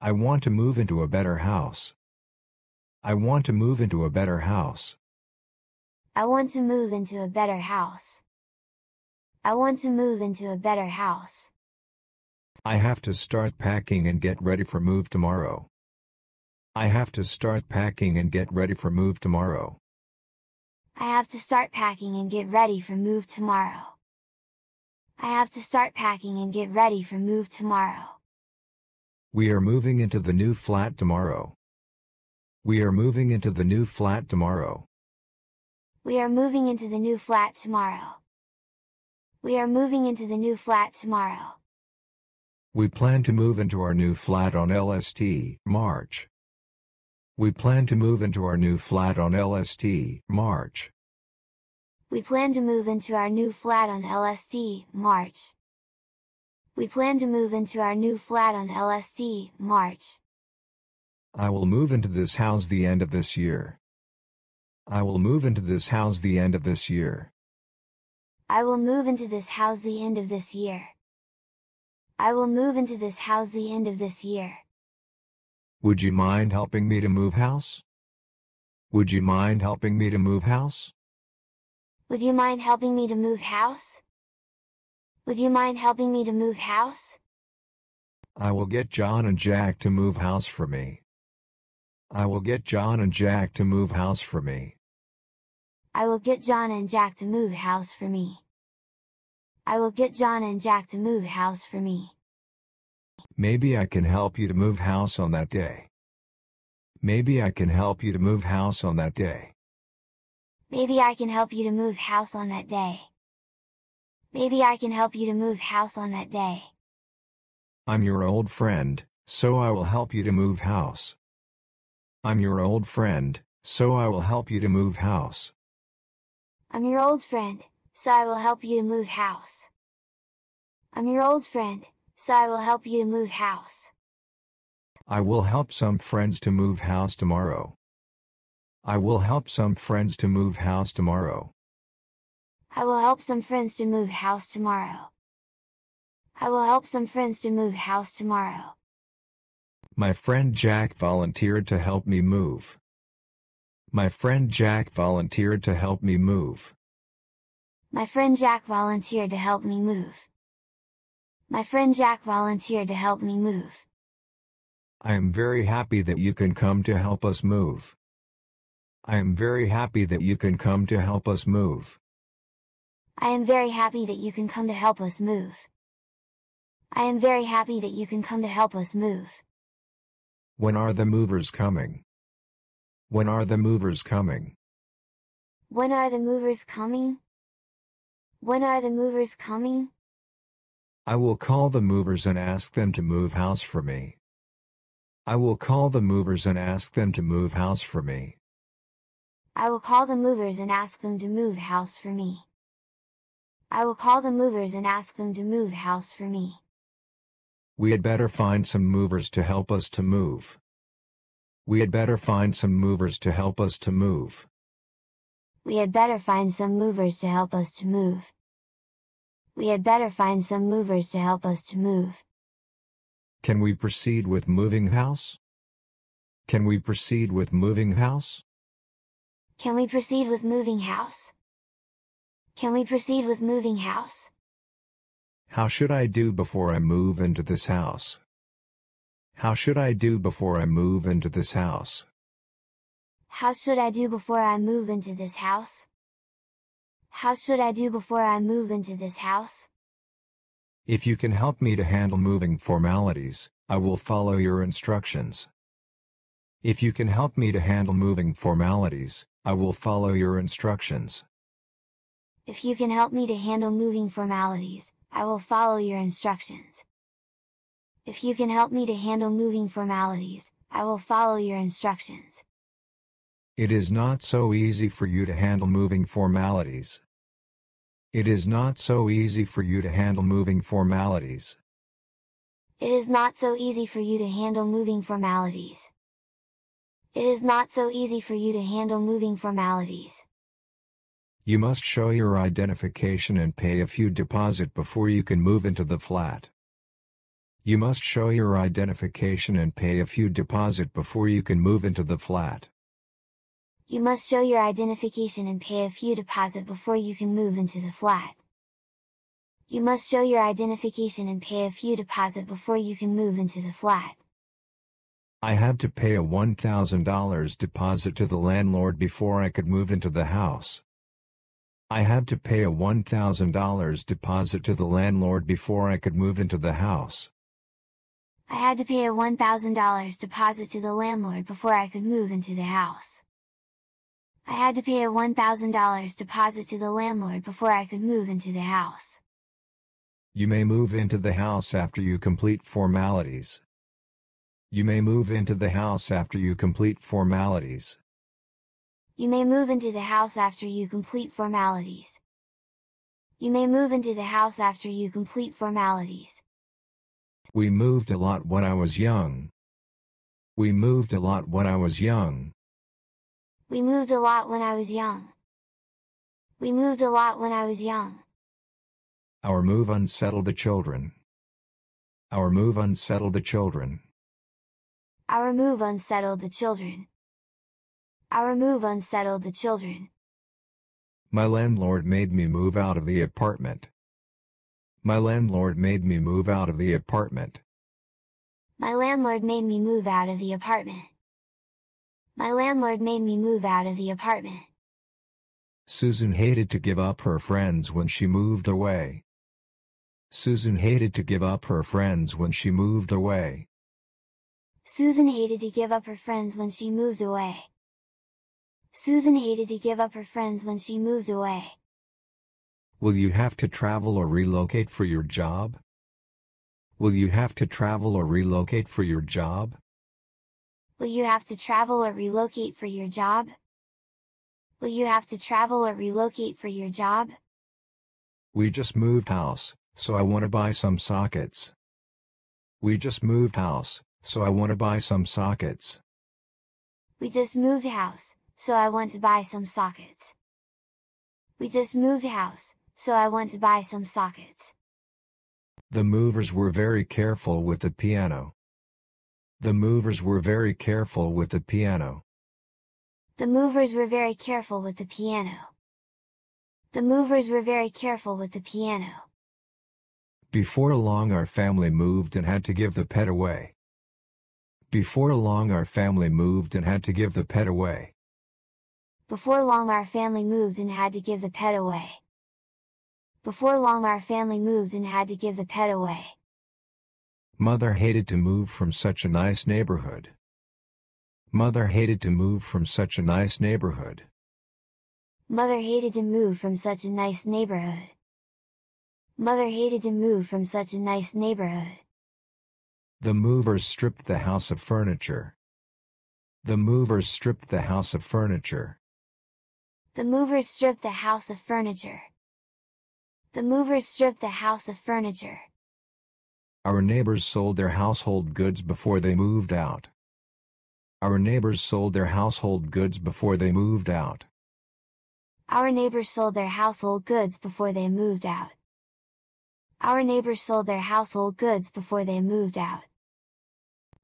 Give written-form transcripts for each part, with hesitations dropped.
I want to move into a better house. I want to move into a better house. I want to move into a better house. I want to move into a better house. I have to start packing and get ready for move tomorrow. I have to start packing and get ready for move tomorrow. I have to start packing and get ready for move tomorrow. I have to start packing and get ready for move tomorrow. We are moving into the new flat tomorrow. We are moving into the new flat tomorrow. We are moving into the new flat tomorrow. We are moving into the new flat tomorrow. We plan to move into our new flat on LST, March. We plan to move into our new flat on LST, March. We plan to move into our new flat on LST, March. We plan to move into our new flat on LST, March. I will move into this house the end of this year. I will move into this house the end of this year. I will move into this house the end of this year. I will move into this house the end of this year. Would you mind helping me to move house? Would you mind helping me to move house? Would you mind helping me to move house? Would you mind helping me to move house? I will get John and Jack to move house for me. I will get John and Jack to move house for me. I will get John and Jack to move house for me. I will get John and Jack to move house for me. Maybe I can help you to move house on that day. Maybe I can help you to move house on that day. Maybe I can help you to move house on that day. Maybe I can help you to move house on that day. I'm your old friend, so I will help you to move house. I'm your old friend, so I will help you to move house. I'm your old friend, so I will help you to move house. I'm your old friend, so I will help you to move house. I will help some friends to move house tomorrow. I will help some friends to move house tomorrow. I will help some friends to move house tomorrow. I will help some friends to move house tomorrow. My friend Jack volunteered to help me move. My friend Jack volunteered to help me move. My friend Jack volunteered to help me move. My friend Jack volunteered to help me move. I am very happy that you can come to help us move. I am very happy that you can come to help us move. I am very happy that you can come to help us move. I am very happy that you can come to help us move. When are the movers coming? When are the movers coming? When are the movers coming? When are the movers coming? I will call the movers and ask them to move house for me. I will call the movers and ask them to move house for me. I will call the movers and ask them to move house for me. I will call the movers and ask them to move house for me. We had better find some movers to help us to move. We had better find some movers to help us to move. We had better find some movers to help us to move. We had better find some movers to help us to move. Can we proceed with moving house? Can we proceed with moving house? Can we proceed with moving house? Can we proceed with moving house? How should I do before I move into this house? How should I do before I move into this house? How should I do before I move into this house? How should I do before I move into this house? If you can help me to handle moving formalities, I will follow your instructions. If you can help me to handle moving formalities, I will follow your instructions. If you can help me to handle moving formalities, I will follow your instructions. If you can help me to handle moving formalities, I will follow your instructions. It is not so easy for you to handle moving formalities. It is not so easy for you to handle moving formalities. It is not so easy for you to handle moving formalities. It is not so easy for you to handle moving formalities. You must show your identification and pay a few deposit before you can move into the flat. You must show your identification and pay a few deposit before you can move into the flat. You must show your identification and pay a few deposit before you can move into the flat. You must show your identification and pay a few deposit before you can move into the flat. I had to pay a $1,000 deposit to the landlord before I could move into the house. I had to pay a $1,000 deposit to the landlord before I could move into the house. I had to pay a $1,000 deposit to the landlord before I could move into the house. I had to pay a $1,000 deposit to the landlord before I could move into the house. You may move into the house after you complete formalities. You may move into the house after you complete formalities. You may move into the house after you complete formalities. You may move into the house after you complete formalities. We moved a lot when I was young. We moved a lot when I was young. We moved a lot when I was young. We moved a lot when I was young. Our move unsettled the children. Our move unsettled the children. Our move unsettled the children. Our move unsettled the children. My landlord made me move out of the apartment. My landlord made me move out of the apartment. My landlord made me move out of the apartment. My landlord made me move out of the apartment. Susan hated to give up her friends when she moved away. Susan hated to give up her friends when she moved away. Susan hated to give up her friends when she moved away. Susan hated to give up her friends when she moved away. Will you have to travel or relocate for your job? Will you have to travel or relocate for your job? Will you have to travel or relocate for your job? Will you have to travel or relocate for your job? We just moved house, so I want to buy some sockets. We just moved house, so I want to buy some sockets. We just moved house, so I want to buy some sockets. We just moved house, so I want to buy some sockets. The movers were very careful with the piano. The movers were very careful with the piano. The movers were very careful with the piano. The movers were very careful with the piano. Before long our family moved and had to give the pet away. Before long our family moved and had to give the pet away. Before long our family moved and had to give the pet away. Before long our family moved and had to give the pet away. Mother hated to move from such a nice neighborhood. Mother hated to move from such a nice neighborhood. Mother hated to move from such a nice neighborhood. Mother hated to move from such a nice neighborhood. The movers stripped the house of furniture. The movers stripped the house of furniture. The movers stripped the house of furniture. The movers stripped the house of furniture. Our neighbors sold their household goods before they moved out. Our neighbors sold their household goods before they moved out. Our neighbors sold their household goods before they moved out. Our neighbors sold their household goods before they moved out.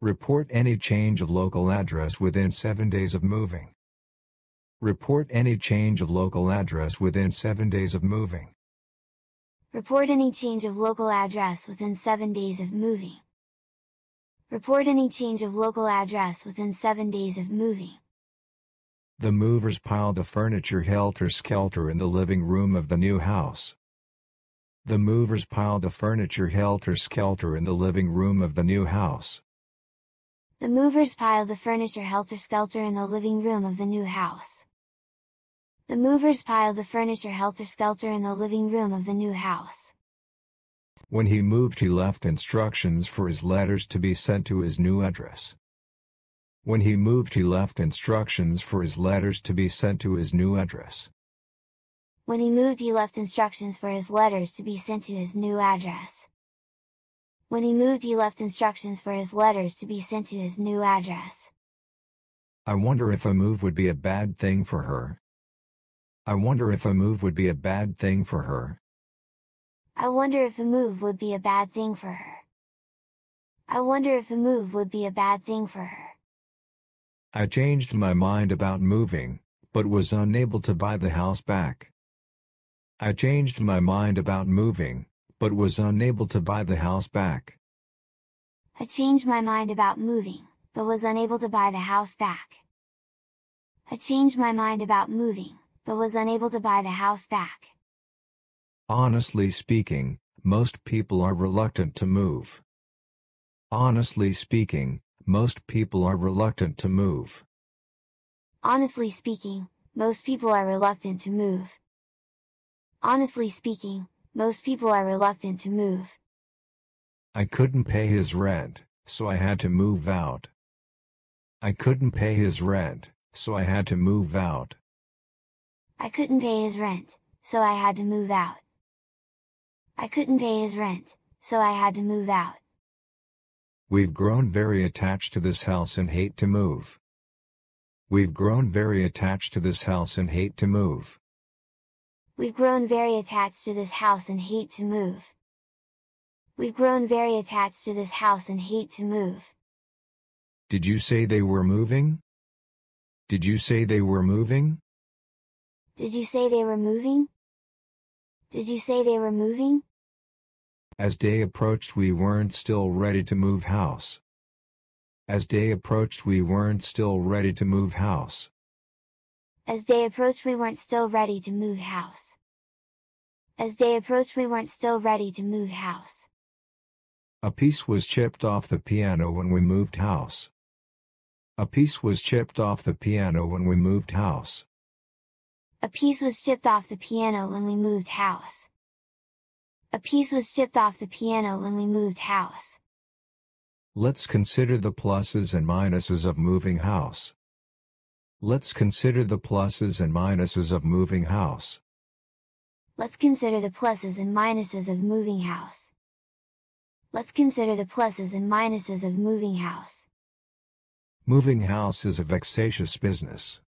Report any change of local address within 7 days of moving. Report any change of local address within 7 days of moving. Report any change of local address within 7 days of moving. Report any change of local address within 7 days of moving. The movers piled the furniture helter-skelter in the living room of the new house. The movers piled the furniture helter-skelter in the living room of the new house. The movers piled the furniture helter-skelter in the living room of the new house. The movers piled the furniture helter-skelter in the living room of the new house. When he moved, he left instructions for his letters to be sent to his new address. When he moved, he left instructions for his letters to be sent to his new address. When he moved, he left instructions for his letters to be sent to his new address. When he moved, he left instructions for his letters to be sent to his new address. I wonder if a move would be a bad thing for her. I wonder if a move would be a bad thing for her. I wonder if a move would be a bad thing for her. I wonder if a move would be a bad thing for her. I changed my mind about moving, but was unable to buy the house back. I changed my mind about moving, but was unable to buy the house back. I changed my mind about moving, but was unable to buy the house back. I changed my mind about moving, but was unable to buy the house back. Honestly speaking, most people are reluctant to move. Honestly speaking, most people are reluctant to move. Honestly speaking, most people are reluctant to move. Honestly speaking, most people are reluctant to move. I couldn't pay his rent, so I had to move out. I couldn't pay his rent, so I had to move out. I couldn't pay his rent, so I had to move out. I couldn't pay his rent, so I had to move out. We've grown very attached to this house and hate to move. We've grown very attached to this house and hate to move. We've grown very attached to this house and hate to move. We've grown very attached to this house and hate to move. Did you say they were moving? Did you say they were moving? Did you say they were moving? Did you say they were moving? As day approached we weren't still ready to move house. As day approached we weren't still ready to move house. As day approached we weren't still ready to move house. As day approached we weren't still ready to move house. A piece was chipped off the piano when we moved house. A piece was chipped off the piano when we moved house. A piece was chipped off the piano when we moved house. A piece was chipped off the piano when we moved house. Let's consider the pluses and minuses of moving house. Let's consider the pluses and minuses of moving house. Let's consider the pluses and minuses of moving house. Let's consider the pluses and minuses of moving house. Moving house is a vexatious business.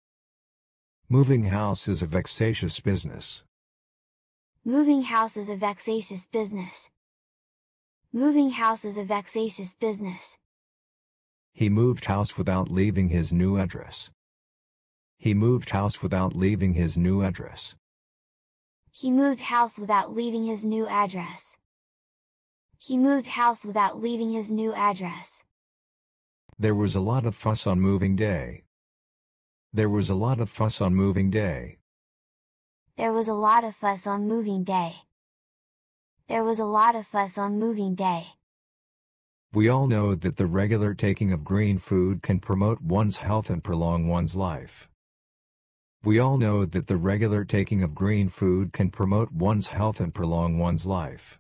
Moving house is a vexatious business. Moving house is a vexatious business. Moving house is a vexatious business. He moved house without leaving his new address. He moved house without leaving his new address. He moved house without leaving his new address. He moved house without leaving his new address. There was a lot of fuss on moving day. There was a lot of fuss on moving day. There was a lot of fuss on moving day. There was a lot of fuss on moving day. We all know that the regular taking of green food can promote one's health and prolong one's life. We all know that the regular taking of green food can promote one's health and prolong one's life.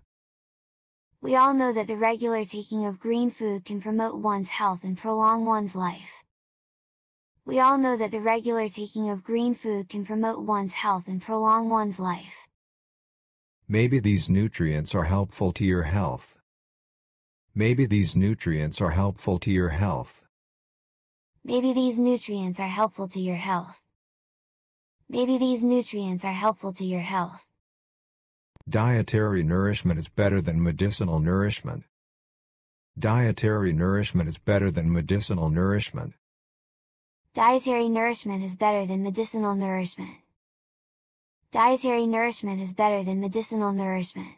We all know that the regular taking of green food can promote one's health and prolong one's life. We all know that the regular taking of green food can promote one's health and prolong one's life. Maybe these nutrients are helpful to your health. Maybe these nutrients are helpful to your health. Maybe these nutrients are helpful to your health. Maybe these nutrients are helpful to your health. Dietary nourishment is better than medicinal nourishment. Dietary nourishment is better than medicinal nourishment. Dietary nourishment is better than medicinal nourishment. Dietary nourishment is better than medicinal nourishment.